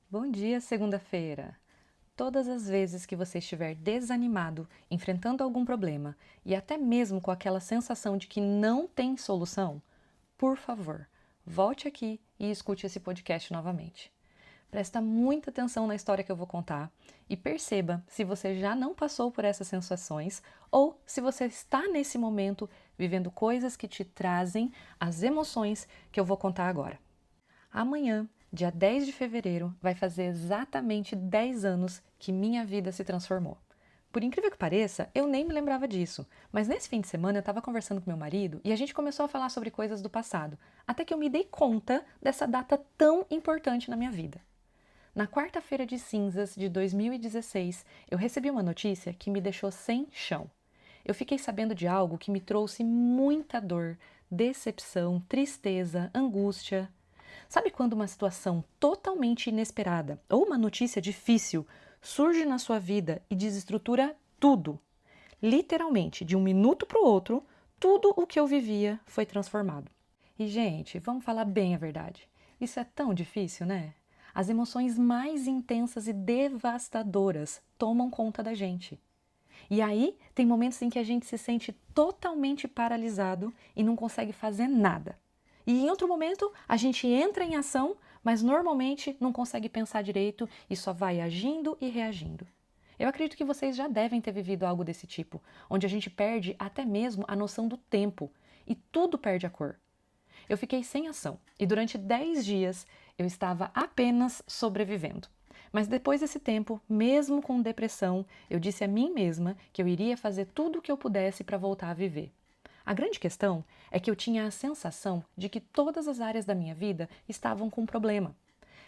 Bom dia, segunda-feira! Todas as vezes que você estiver desanimado, enfrentando algum problema e até mesmo com aquela sensação de que não tem solução, por favor, volte aqui e escute esse podcast novamente. Presta muita atenção na história que eu vou contar e perceba se você já não passou por essas sensações ou se você está nesse momento vivendo coisas que te trazem as emoções que eu vou contar agora. Amanhã, dia 10 de fevereiro, vai fazer exatamente 10 anos que minha vida se transformou. Por incrível que pareça, eu nem me lembrava disso, mas nesse fim de semana eu estava conversando com meu marido e a gente começou a falar sobre coisas do passado, até que eu me dei conta dessa data tão importante na minha vida. Na quarta-feira de cinzas de 2016, eu recebi uma notícia que me deixou sem chão. Eu fiquei sabendo de algo que me trouxe muita dor, decepção, tristeza, angústia. Sabe quando uma situação totalmente inesperada ou uma notícia difícil surge na sua vida e desestrutura tudo? Literalmente, de um minuto para o outro, tudo o que eu vivia foi transformado. E, gente, vamos falar bem a verdade. Isso é tão difícil, né? As emoções mais intensas e devastadoras tomam conta da gente. E aí, tem momentos em que a gente se sente totalmente paralisado e não consegue fazer nada. E em outro momento, a gente entra em ação, mas normalmente não consegue pensar direito e só vai agindo e reagindo. Eu acredito que vocês já devem ter vivido algo desse tipo, onde a gente perde até mesmo a noção do tempo e tudo perde a cor. Eu fiquei sem ação e durante 10 dias eu estava apenas sobrevivendo. Mas depois desse tempo, mesmo com depressão, eu disse a mim mesma que eu iria fazer tudo o que eu pudesse para voltar a viver. A grande questão é que eu tinha a sensação de que todas as áreas da minha vida estavam com problema.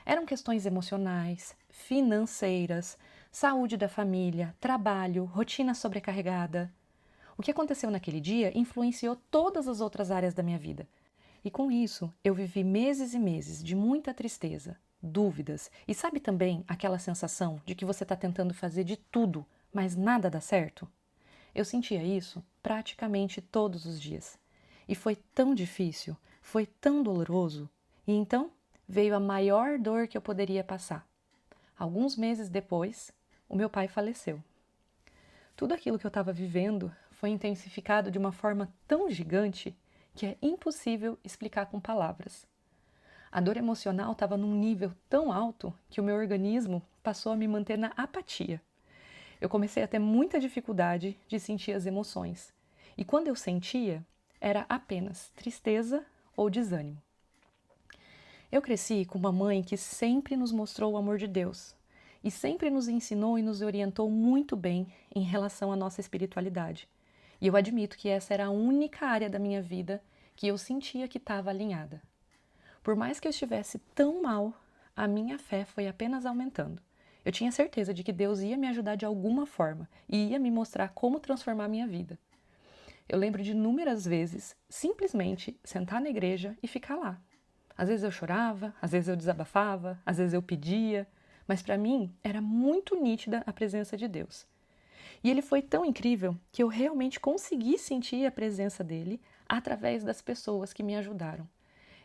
Eram questões emocionais, financeiras, saúde da família, trabalho, rotina sobrecarregada. O que aconteceu naquele dia influenciou todas as outras áreas da minha vida. E com isso, eu vivi meses e meses de muita tristeza, dúvidas e sabe também aquela sensação de que você está tentando fazer de tudo, mas nada dá certo? Eu sentia isso praticamente todos os dias. E foi tão difícil, foi tão doloroso. E então veio a maior dor que eu poderia passar. Alguns meses depois, o meu pai faleceu. Tudo aquilo que eu estava vivendo foi intensificado de uma forma tão gigante que é impossível explicar com palavras. A dor emocional estava num nível tão alto que o meu organismo passou a me manter na apatia. Eu comecei a ter muita dificuldade de sentir as emoções. E quando eu sentia, era apenas tristeza ou desânimo. Eu cresci com uma mãe que sempre nos mostrou o amor de Deus e sempre nos ensinou e nos orientou muito bem em relação à nossa espiritualidade. E eu admito que essa era a única área da minha vida que eu sentia que estava alinhada. Por mais que eu estivesse tão mal, a minha fé foi apenas aumentando. Eu tinha certeza de que Deus ia me ajudar de alguma forma e ia me mostrar como transformar a minha vida. Eu lembro de inúmeras vezes simplesmente sentar na igreja e ficar lá. Às vezes eu chorava, às vezes eu desabafava, às vezes eu pedia, mas para mim era muito nítida a presença de Deus. E ele foi tão incrível que eu realmente consegui sentir a presença dele através das pessoas que me ajudaram.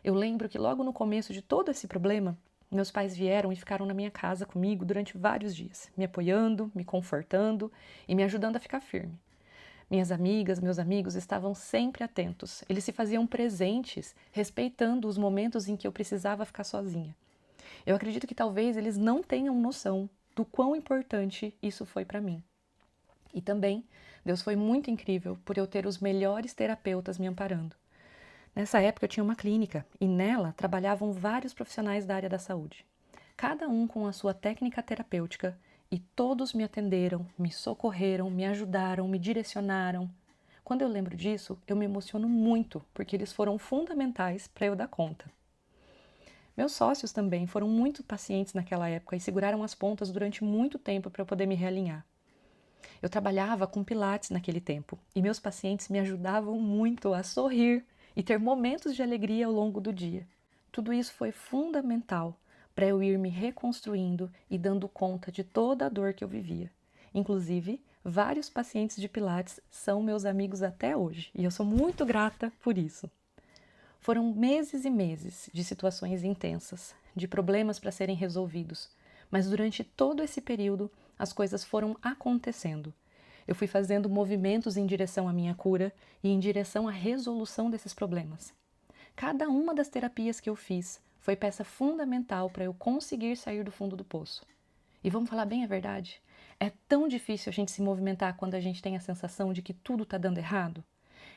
Eu lembro que logo no começo de todo esse problema, meus pais vieram e ficaram na minha casa comigo durante vários dias, me apoiando, me confortando e me ajudando a ficar firme. Minhas amigas, meus amigos estavam sempre atentos. Eles se faziam presentes, respeitando os momentos em que eu precisava ficar sozinha. Eu acredito que talvez eles não tenham noção do quão importante isso foi para mim. E também, Deus foi muito incrível por eu ter os melhores terapeutas me amparando. Nessa época eu tinha uma clínica e nela trabalhavam vários profissionais da área da saúde. Cada um com a sua técnica terapêutica e todos me atenderam, me socorreram, me ajudaram, me direcionaram. Quando eu lembro disso, eu me emociono muito, porque eles foram fundamentais para eu dar conta. Meus sócios também foram muito pacientes naquela época e seguraram as pontas durante muito tempo para eu poder me realinhar. Eu trabalhava com pilates naquele tempo e meus pacientes me ajudavam muito a sorrir e ter momentos de alegria ao longo do dia. Tudo isso foi fundamental para eu ir me reconstruindo e dando conta de toda a dor que eu vivia. Inclusive, vários pacientes de pilates são meus amigos até hoje e eu sou muito grata por isso. Foram meses e meses de situações intensas, de problemas para serem resolvidos, mas durante todo esse período as coisas foram acontecendo. Eu fui fazendo movimentos em direção à minha cura e em direção à resolução desses problemas. Cada uma das terapias que eu fiz foi peça fundamental para eu conseguir sair do fundo do poço. E vamos falar bem a verdade? É tão difícil a gente se movimentar quando a gente tem a sensação de que tudo está dando errado?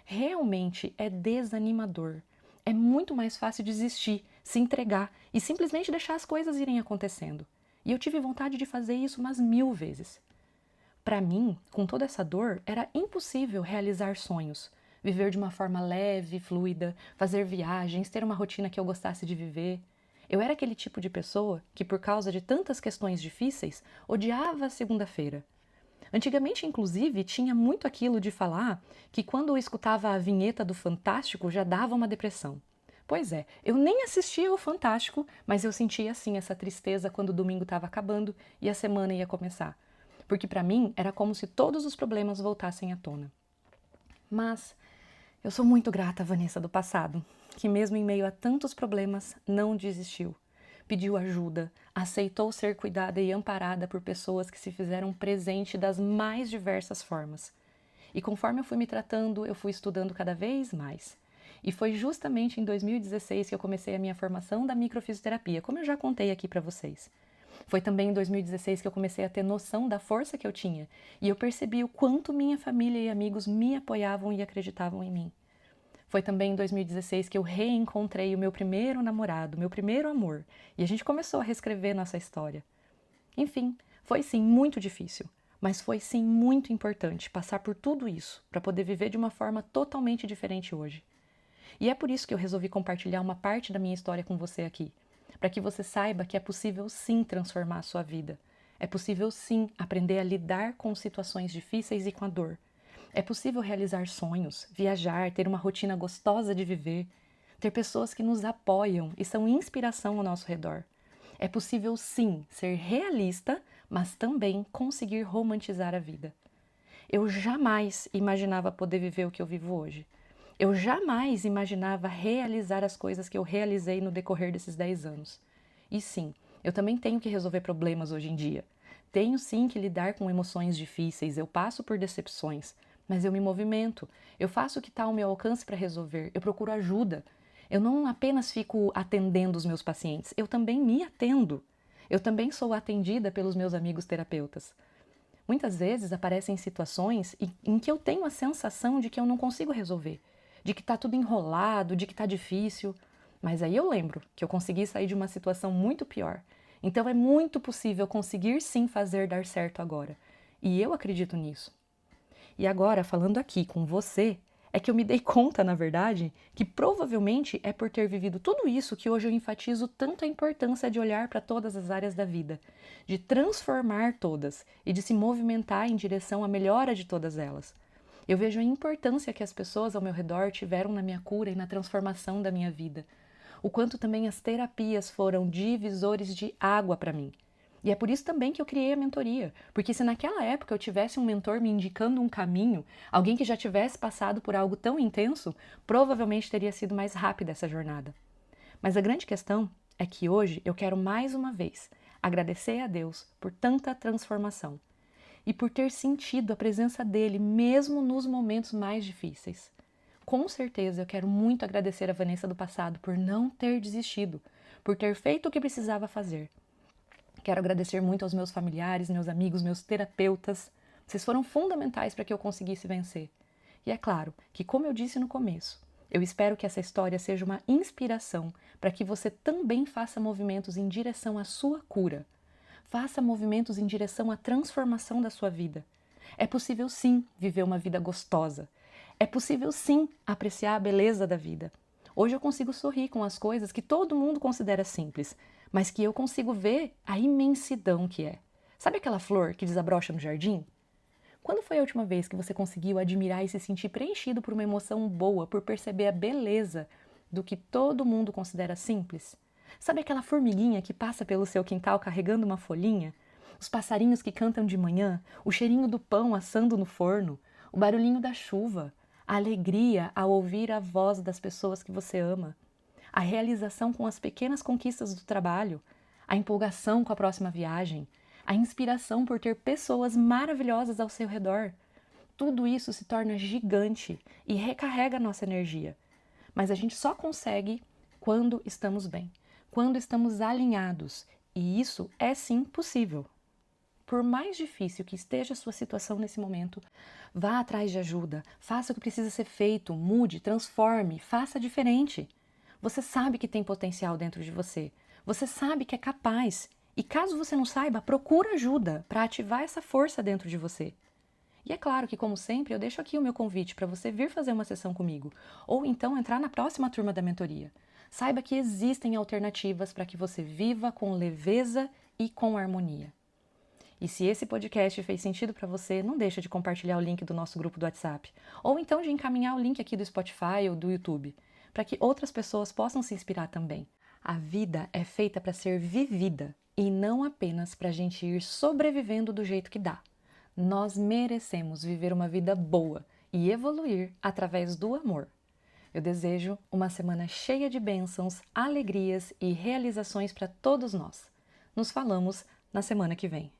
Realmente é desanimador. É muito mais fácil desistir, se entregar e simplesmente deixar as coisas irem acontecendo. E eu tive vontade de fazer isso umas 1000 vezes. Para mim, com toda essa dor, era impossível realizar sonhos, viver de uma forma leve, fluida, fazer viagens, ter uma rotina que eu gostasse de viver. Eu era aquele tipo de pessoa que, por causa de tantas questões difíceis, odiava a segunda-feira. Antigamente, inclusive, tinha muito aquilo de falar que quando eu escutava a vinheta do Fantástico já dava uma depressão. Pois é, eu nem assistia ao Fantástico, mas eu sentia assim essa tristeza quando o domingo estava acabando e a semana ia começar. Porque para mim era como se todos os problemas voltassem à tona. Mas eu sou muito grata à Vanessa do passado, que mesmo em meio a tantos problemas não desistiu. Pediu ajuda, aceitou ser cuidada e amparada por pessoas que se fizeram presente das mais diversas formas. E conforme eu fui me tratando, eu fui estudando cada vez mais. E foi justamente em 2016 que eu comecei a minha formação da microfisioterapia, como eu já contei aqui para vocês. Foi também em 2016 que eu comecei a ter noção da força que eu tinha, e eu percebi o quanto minha família e amigos me apoiavam e acreditavam em mim. Foi também em 2016 que eu reencontrei o meu primeiro namorado, meu primeiro amor, e a gente começou a reescrever nossa história. Enfim, foi sim muito difícil, mas foi sim muito importante passar por tudo isso para poder viver de uma forma totalmente diferente hoje. E é por isso que eu resolvi compartilhar uma parte da minha história com você aqui, para que você saiba que é possível sim transformar a sua vida. É possível sim aprender a lidar com situações difíceis e com a dor. É possível realizar sonhos, viajar, ter uma rotina gostosa de viver, ter pessoas que nos apoiam e são inspiração ao nosso redor. É possível sim ser realista, mas também conseguir romantizar a vida. Eu jamais imaginava poder viver o que eu vivo hoje. Eu jamais imaginava realizar as coisas que eu realizei no decorrer desses 10 anos. E sim, eu também tenho que resolver problemas hoje em dia. Tenho sim que lidar com emoções difíceis, eu passo por decepções, mas eu me movimento, eu faço o que está ao meu alcance para resolver, eu procuro ajuda. Eu não apenas fico atendendo os meus pacientes, eu também me atendo. Eu também sou atendida pelos meus amigos terapeutas. Muitas vezes aparecem situações em que eu tenho a sensação de que eu não consigo resolver, de que está tudo enrolado, de que está difícil. Mas aí eu lembro que eu consegui sair de uma situação muito pior. Então é muito possível conseguir sim fazer dar certo agora. E eu acredito nisso. E agora, falando aqui com você, é que eu me dei conta, na verdade, que provavelmente é por ter vivido tudo isso que hoje eu enfatizo tanto a importância de olhar para todas as áreas da vida, de transformar todas e de se movimentar em direção à melhora de todas elas. Eu vejo a importância que as pessoas ao meu redor tiveram na minha cura e na transformação da minha vida. O quanto também as terapias foram divisores de água para mim. E é por isso também que eu criei a mentoria, porque se naquela época eu tivesse um mentor me indicando um caminho, alguém que já tivesse passado por algo tão intenso, provavelmente teria sido mais rápida essa jornada. Mas a grande questão é que hoje eu quero mais uma vez agradecer a Deus por tanta transformação e por ter sentido a presença dele mesmo nos momentos mais difíceis. Com certeza eu quero muito agradecer a Vanessa do passado por não ter desistido, por ter feito o que precisava fazer. Quero agradecer muito aos meus familiares, meus amigos, meus terapeutas. Vocês foram fundamentais para que eu conseguisse vencer. E é claro que, como eu disse no começo, eu espero que essa história seja uma inspiração para que você também faça movimentos em direção à sua cura. Faça movimentos em direção à transformação da sua vida. É possível sim viver uma vida gostosa. É possível sim apreciar a beleza da vida. Hoje eu consigo sorrir com as coisas que todo mundo considera simples, mas que eu consigo ver a imensidão que é. Sabe aquela flor que desabrocha no jardim? Quando foi a última vez que você conseguiu admirar e se sentir preenchido por uma emoção boa, por perceber a beleza do que todo mundo considera simples? Sabe aquela formiguinha que passa pelo seu quintal carregando uma folhinha? Os passarinhos que cantam de manhã, o cheirinho do pão assando no forno, o barulhinho da chuva, a alegria ao ouvir a voz das pessoas que você ama, a realização com as pequenas conquistas do trabalho, a empolgação com a próxima viagem, a inspiração por ter pessoas maravilhosas ao seu redor. Tudo isso se torna gigante e recarrega a nossa energia. Mas a gente só consegue quando estamos bem, quando estamos alinhados. E isso é sim possível. Por mais difícil que esteja a sua situação nesse momento, vá atrás de ajuda, faça o que precisa ser feito, mude, transforme, faça diferente. Você sabe que tem potencial dentro de você, você sabe que é capaz. E caso você não saiba, procura ajuda para ativar essa força dentro de você. E é claro que, como sempre, eu deixo aqui o meu convite para você vir fazer uma sessão comigo, ou então entrar na próxima turma da mentoria. Saiba que existem alternativas para que você viva com leveza e com harmonia. E se esse podcast fez sentido para você, não deixa de compartilhar o link do nosso grupo do WhatsApp, ou então de encaminhar o link aqui do Spotify ou do YouTube, para que outras pessoas possam se inspirar também. A vida é feita para ser vivida e não apenas para a gente ir sobrevivendo do jeito que dá. Nós merecemos viver uma vida boa e evoluir através do amor. Eu desejo uma semana cheia de bênçãos, alegrias e realizações para todos nós. Nos falamos na semana que vem.